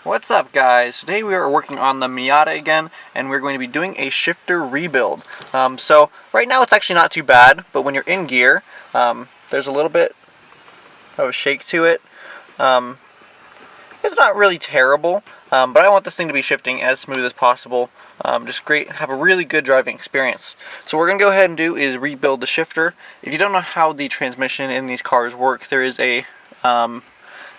What's up, guys? Today we are working on the Miata again, and we're going to be doing a shifter rebuild. So right now it's actually not too bad, but when you're in gear, there's a little bit of a shake to it. It's not really terrible, but I want this thing to be shifting as smooth as possible. Just great, have a really good driving experience. So what we're going to go ahead and do is rebuild the shifter. If you don't know how the transmission in these cars work, there is a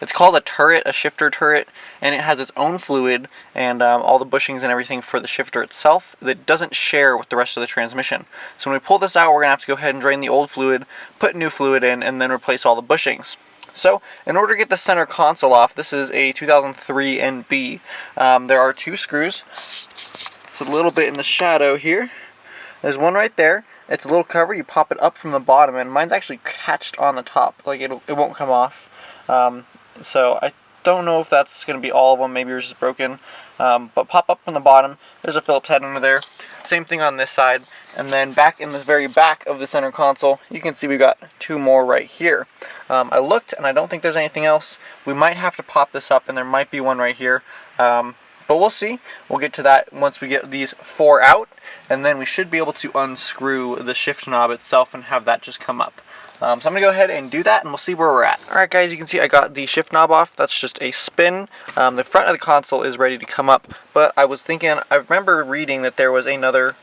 it's called a turret, a shifter turret, and it has its own fluid and all the bushings and everything for the shifter itself that doesn't share with the rest of the transmission. So when we pull this out, we're going to have to go ahead and drain the old fluid, put new fluid in, and then replace all the bushings. So in order to get the center console off, this is a 2003 NB. There are two screws. It's a little bit in the shadow here. There's one right there. It's a little cover. You pop it up from the bottom, and mine's actually catched on the top. Like it won't come off. So I don't know if that's going to be all of them. Maybe yours is broken. But pop up from the bottom. There's a Phillips head under there. Same thing on this side. And then back in the very back of the center console, you can see we got two more right here. I looked, and I don't think there's anything else. We might have to pop this up, and there might be one right here. But we'll see. We'll get to that once we get these four out, and then we should be able to unscrew the shift knob itself and have that just come up. So I'm going to go ahead and do that, and we'll see where we're at. Alright guys, you can see I got the shift knob off. That's just a spin. The front of the console is ready to come up, but I was thinking, I remember reading that there was another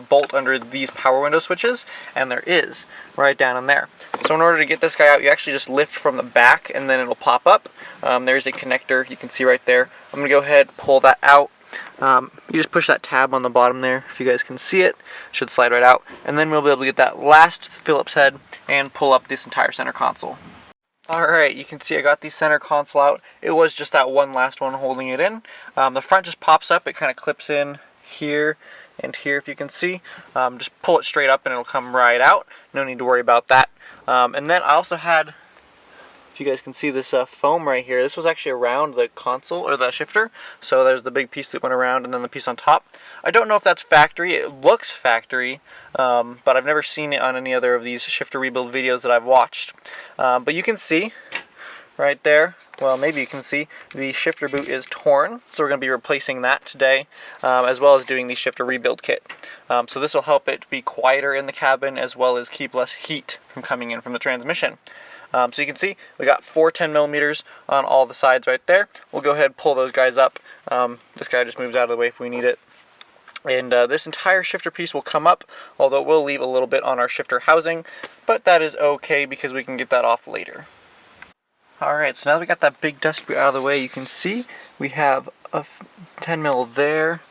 bolt under these power window switches, and there is, right down in there. So in order to get this guy out, you actually just lift from the back, and then it'll pop up. There's a connector, you can see right there. I'm going to go ahead, pull that out. You just push that tab on the bottom there, if you guys can see it. Should slide right out, and then we'll be able to get that last Phillips head and pull up this entire center console. Alright, you can see I got the center console out. It was just that one last one holding it in. The front just pops up, it kind of clips in here and here, if you can see. Just pull it straight up and it'll come right out. No need to worry about that. And then I also had, if you guys can see this foam right here, this was actually around the console, or the shifter. So there's the big piece that went around and then the piece on top. I don't know if that's factory. It looks factory, but I've never seen it on any other of these shifter rebuild videos that I've watched. But you can see right there, well, maybe you can see the shifter boot is torn, so we're going to be replacing that today, as well as doing the shifter rebuild kit. So this will help it be quieter in the cabin, as well as keep less heat from coming in from the transmission. So you can see we got 4 10mm on all the sides right there. We'll go ahead and pull those guys up. This guy just moves out of the way if we need it. And this entire shifter piece will come up, although we'll leave a little bit on our shifter housing, but that is okay because we can get that off later. Alright, so now that we got that big dust boot out of the way, you can see we have a 10mm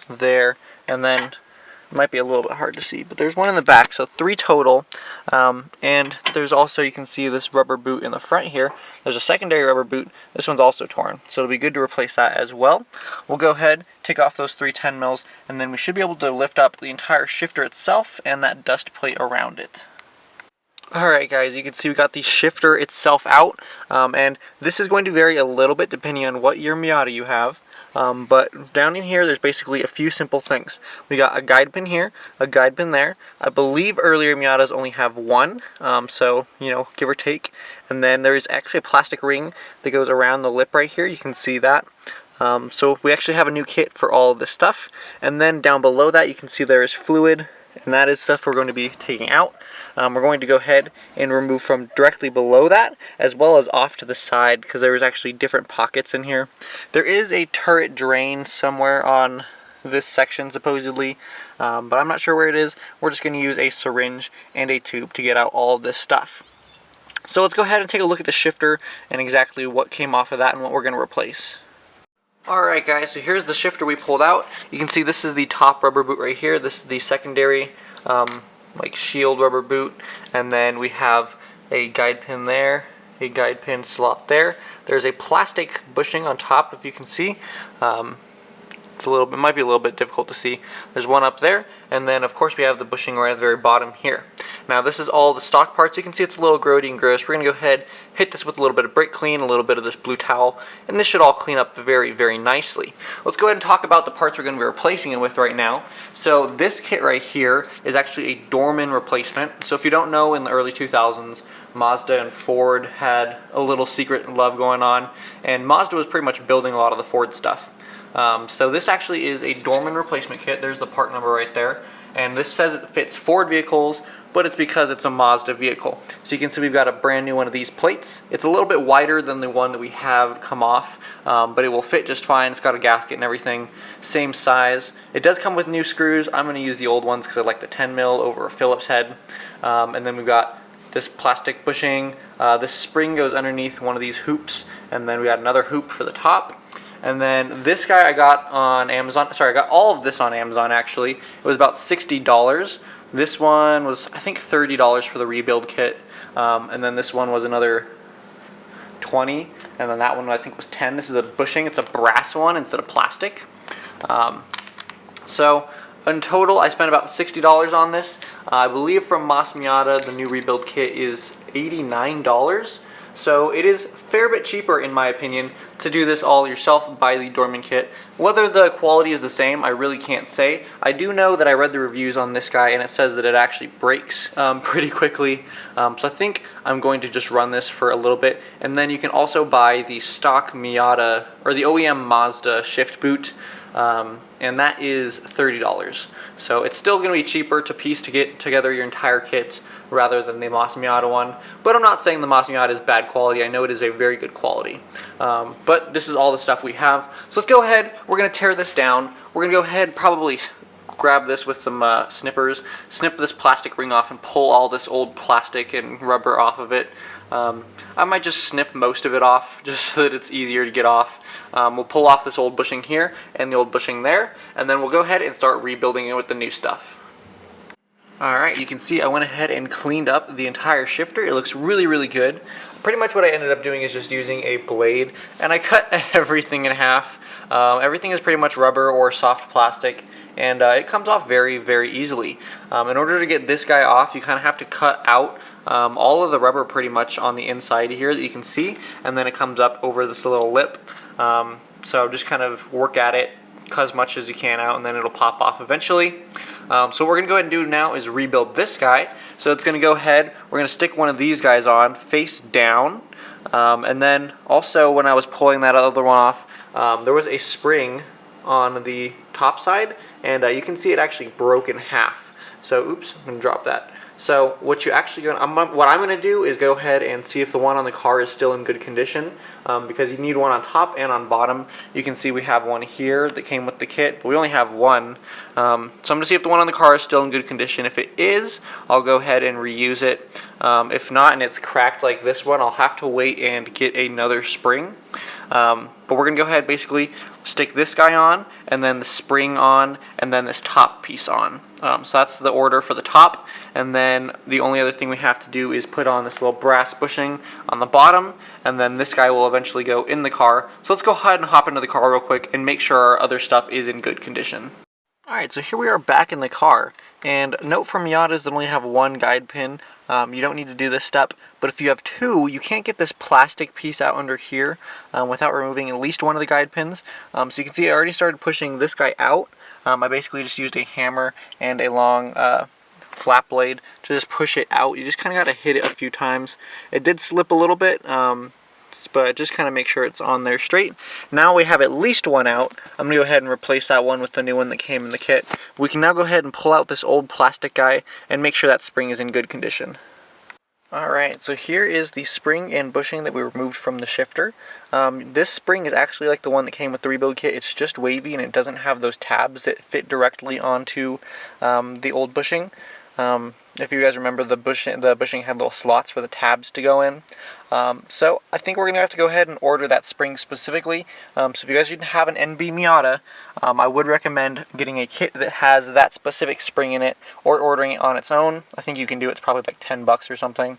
there, and then it might be a little bit hard to see, but there's one in the back, so 3 total. And there's also, you can see this rubber boot in the front here. There's a secondary rubber boot. This one's also torn, so it'll be good to replace that as well. We'll go ahead, take off those 3 10mm, and then we should be able to lift up the entire shifter itself and that dust plate around it. Alright guys, you can see we got the shifter itself out, and this is going to vary a little bit depending on what year Miata you have. But down in here, there's basically a few simple things. We got a guide pin here, a guide pin there. I believe earlier Miatas only have one, so, you know, give or take. And then there is actually a plastic ring that goes around the lip right here. You can see that. So we actually have a new kit for all of this stuff. And then down below that, you can see there is fluid, and that is stuff we're going to be taking out. We're going to go ahead and remove from directly below that, as well as off to the side, because there is actually different pockets in here. There is a turret drain somewhere on this section, supposedly, but I'm not sure where it is. We're just going to use a syringe and a tube to get out all of this stuff. So let's go ahead and take a look at the shifter and exactly what came off of that and what we're going to replace. Alright guys, so here's the shifter we pulled out. You can see this is the top rubber boot right here. This is the secondary like shield rubber boot, and then we have a guide pin there, a guide pin slot there. There's a plastic bushing on top, if you can see. It might be a little bit difficult to see. There's one up there, and then of course we have the bushing right at the very bottom here. Now this is all the stock parts. You can see it's a little grody and gross. We're going to go ahead, hit this with a little bit of brake clean, a little bit of this blue towel, and this should all clean up very, very nicely. Let's go ahead and talk about the parts we're going to be replacing it with right now. So this kit right here is actually a Dorman replacement. So if you don't know, in the early 2000s, Mazda and Ford had a little secret love going on, and Mazda was pretty much building a lot of the Ford stuff. So this actually is a Dorman replacement kit. There's the part number right there. And this says it fits Ford vehicles, but it's because it's a Mazda vehicle. So you can see we've got a brand new one of these plates. It's a little bit wider than the one that we have come off, but it will fit just fine. It's got a gasket and everything, same size. It does come with new screws. I'm going to use the old ones because I like the 10 mil over a Phillips head. And then we've got this plastic bushing. This spring goes underneath one of these hoops, and then we got another hoop for the top. And then this guy I got on Amazon. Sorry, I got all of this on Amazon actually. It was about $60. This one was, I think, $30 for the rebuild kit. And then this one was another $20. And then that one I think was $10. This is a bushing. It's a brass one instead of plastic. So in total, I spent about $60 on this. I believe from Miata, the new rebuild kit is $89. So it is a fair bit cheaper, in my opinion, to do this all yourself, buy the Dorman kit. Whether the quality is the same, I really can't say. I do know that I read the reviews on this guy, and it says that it actually breaks pretty quickly. So I think I'm going to just run this for a little bit. And then you can also buy the stock Miata, or the OEM Mazda shift boot, and that is $30. So it's still going to be cheaper to piece to get together your entire kit rather than the Miata one. But I'm not saying the Miata is bad quality. I know it is a very good quality. But this is all the stuff we have. So let's go ahead. We're going to tear this down. We're going to go ahead, probably grab this with some snippers, snip this plastic ring off and pull all this old plastic and rubber off of it. I might just snip most of it off just so that it's easier to get off. We'll pull off this old bushing here and the old bushing there, and then we'll go ahead and start rebuilding it with the new stuff. Alright, you can see I went ahead and cleaned up the entire shifter. It looks really, really good. Pretty much what I ended up doing is just using a blade, and I cut everything in half. Everything is pretty much rubber or soft plastic, and it comes off very, very easily. In order to get this guy off, you kind of have to cut out all of the rubber pretty much on the inside here that you can see, and then it comes up over this little lip. So just kind of work at it, cut as much as you can out, and then it'll pop off eventually. So what we're going to go ahead and do now is rebuild this guy. So it's going to go ahead, we're going to stick one of these guys on face down, and then also when I was pulling that other one off, there was a spring on the top side, and you can see it actually broke in half. So oops, I'm going to drop that. So what I'm going to do is go ahead and see if the one on the car is still in good condition, because you need one on top and on bottom. You can see we have one here that came with the kit, but we only have one. So I'm going to see if the one on the car is still in good condition. If it is, I'll go ahead and reuse it. If not, and it's cracked like this one, I'll have to wait and get another spring. But we're going to go ahead, basically stick this guy on, and then the spring on, and then this top piece on. So that's the order for the top, and then the only other thing we have to do is put on this little brass bushing on the bottom, and then this guy will eventually go in the car. So let's go ahead and hop into the car real quick and make sure our other stuff is in good condition. Alright, so here we are back in the car, and note from Miatas that only have one guide pin. You don't need to do this step, but if you have two, you can't get this plastic piece out under here without removing at least one of the guide pins. So you can see I already started pushing this guy out. I basically just used a hammer and a long flap blade to just push it out. You just kind of got to hit it a few times. It did slip a little bit, but just kind of make sure it's on there straight. Now we have at least one out. I'm going to go ahead and replace that one with the new one that came in the kit. We can now go ahead and pull out this old plastic guy and make sure that spring is in good condition. Alright, so here is the spring and bushing that we removed from the shifter. This spring is actually like the one that came with the rebuild kit. It's just wavy and it doesn't have those tabs that fit directly onto the old bushing. If you guys remember, the bushing had little slots for the tabs to go in. So I think we're going to have to go ahead and order that spring specifically. So if you guys didn't have an NB Miata, I would recommend getting a kit that has that specific spring in it, or ordering it on its own. I think you can do it. It's probably like $10 or something.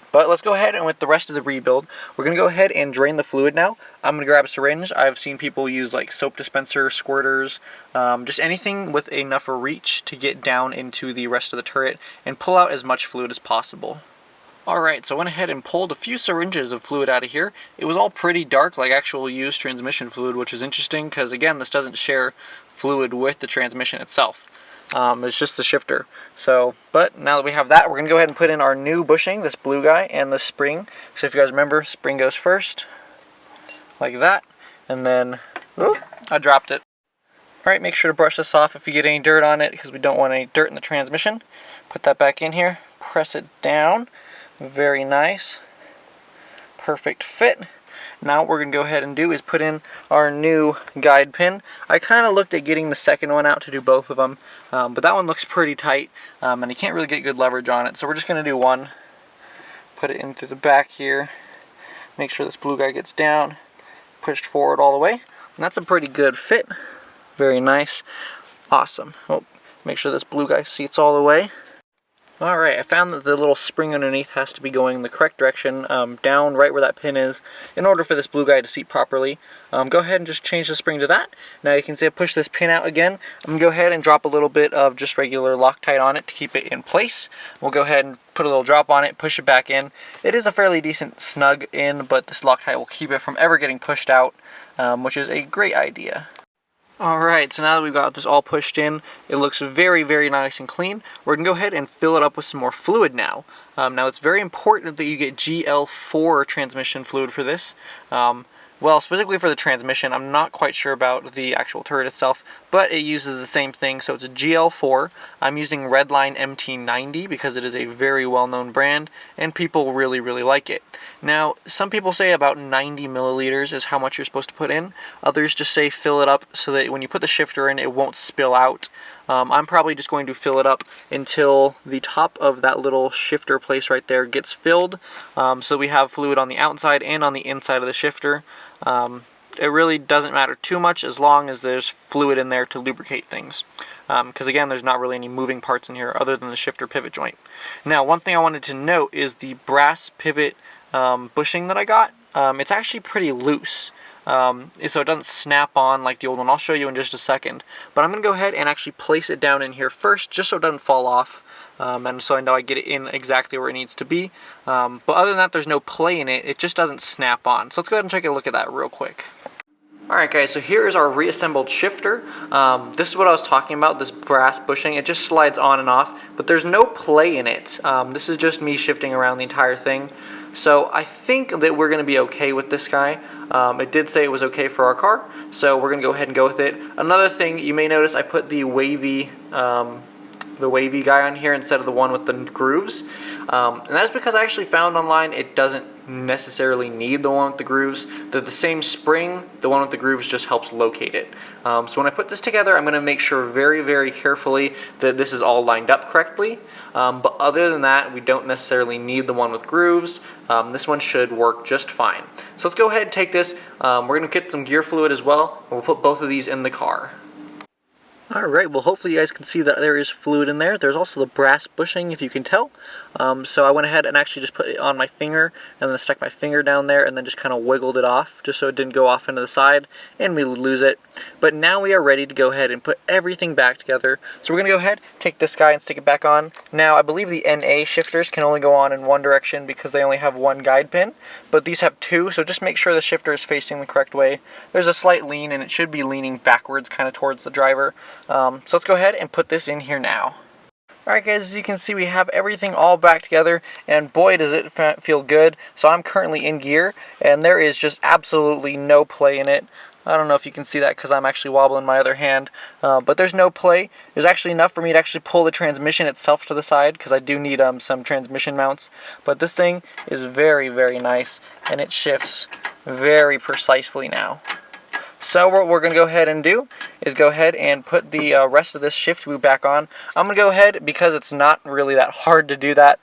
But let's go ahead and with the rest of the rebuild, we're going to go ahead and drain the fluid now. I'm going to grab a syringe. I've seen people use like soap dispenser, squirters, just anything with enough reach to get down into the rest of the turret and pull out as much fluid as possible. Alright, so I went ahead and pulled a few syringes of fluid out of here. It was all pretty dark, like actual used transmission fluid, which is interesting because, again, this doesn't share fluid with the transmission itself. It's just the shifter. So, but now that we have that, we're going to go ahead and put in our new bushing, this blue guy, and the spring. So if you guys remember, spring goes first, like that, and then Oop, I dropped it. Alright, make sure to brush this off if you get any dirt on it, because we don't want any dirt in the transmission. Put that back in here, press it down. Very nice. Perfect fit. Now what we're going to go ahead and do is put in our new guide pin. I kind of looked at getting the second one out to do both of them, but that one looks pretty tight, and you can't really get good leverage on it. So we're just going to do one. Put it in through the back here. Make sure this blue guide gets down, pushed forward all the way. And that's a pretty good fit. Very nice. Awesome. Oh, make sure this blue guy seats all the way. Alright, I found that the little spring underneath has to be going in the correct direction, down right where that pin is, in order for this blue guy to seat properly. Go ahead and just change the spring to that. Now you can see I push this pin out again. I'm going to go ahead and drop a little bit of just regular Loctite on it to keep it in place. We'll go ahead and put a little drop on it, push it back in. It is a fairly decent snug in, but this Loctite will keep it from ever getting pushed out, which is a great idea. Alright, so now that we've got this all pushed in, it looks very, very nice and clean. We're going to go ahead and fill it up with some more fluid now. Now it's very important that you get GL4 transmission fluid for this. Well, specifically for the transmission, I'm not quite sure about the actual turret itself, but it uses the same thing, so it's a GL4. I'm using Redline MT90 because it is a very well-known brand, and people really, really like it. Now, some people say about 90 milliliters is how much you're supposed to put in. Others just say fill it up so that when you put the shifter in, it won't spill out. I'm probably just going to fill it up until the top of that little shifter place right there gets filled, so we have fluid on the outside and on the inside of the shifter. It really doesn't matter too much as long as there's fluid in there to lubricate things. Because again, there's not really any moving parts in here other than the shifter pivot joint. Now, one thing I wanted to note is the brass pivot bushing that I got. It's actually pretty loose. So it doesn't snap on like the old one. I'll show you in just a second. But I'm going to go ahead and actually place it down in here first, just so it doesn't fall off. And so I know I get it in exactly where it needs to be. But other than that, there's no play in it. It just doesn't snap on. So let's go ahead and take a look at that real quick. Alright guys, so here is our reassembled shifter. This is what I was talking about, this brass bushing. It just slides on and off, but there's no play in it. This is just me shifting around the entire thing. So I think that we're going to be okay with this guy. It did say it was okay for our car, so we're going to go ahead and go with it. Another thing, you may notice I put the wavy guy on here instead of the one with the grooves. And that's because I actually found online it doesn't necessarily need the one with the grooves. They're the same spring, the one with the grooves just helps locate it. So when I put this together, I'm going to make sure very, very carefully that this is all lined up correctly. But other than that, we don't necessarily need the one with grooves. This one should work just fine. So let's go ahead and take this. We're going to get some gear fluid as well, and we'll put both of these in the car. Alright, well hopefully you guys can see that there is fluid in there. There's also the brass bushing, if you can tell. So I went ahead and actually just put it on my finger, and then stuck my finger down there, and then just kind of wiggled it off, just so it didn't go off into the side, and we would lose it. But now we are ready to go ahead and put everything back together. So we're going to go ahead, take this guy and stick it back on. Now I believe the NA shifters can only go on in one direction because they only have one guide pin, but these have two, so just make sure the shifter is facing the correct way. There's a slight lean, and it should be leaning backwards kind of towards the driver. So let's go ahead and put this in here now. Alright guys, as you can see, we have everything all back together, and boy does it feel good. So I'm currently in gear, and there is just absolutely no play in it. I don't know if you can see that because I'm actually wobbling my other hand, but there's no play. There's actually enough for me to actually pull the transmission itself to the side, because I do need some transmission mounts. But this thing is very, very nice, and it shifts very precisely now. So what we're going to go ahead and do is go ahead and put the rest of this shift wheel back on. I'm going to go ahead, because it's not really that hard to do that.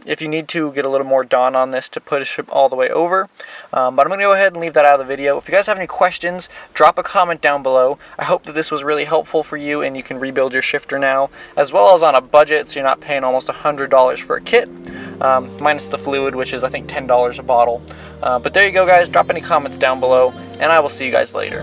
If you need to, get a little more dawn on this to push it all the way over. But I'm going to go ahead and leave that out of the video. If you guys have any questions, drop a comment down below. I hope that this was really helpful for you and you can rebuild your shifter now, as well as on a budget, so you're not paying almost $100 for a kit. Minus the fluid, which is I think $10 a bottle. But there you go guys, drop any comments down below, and I will see you guys later.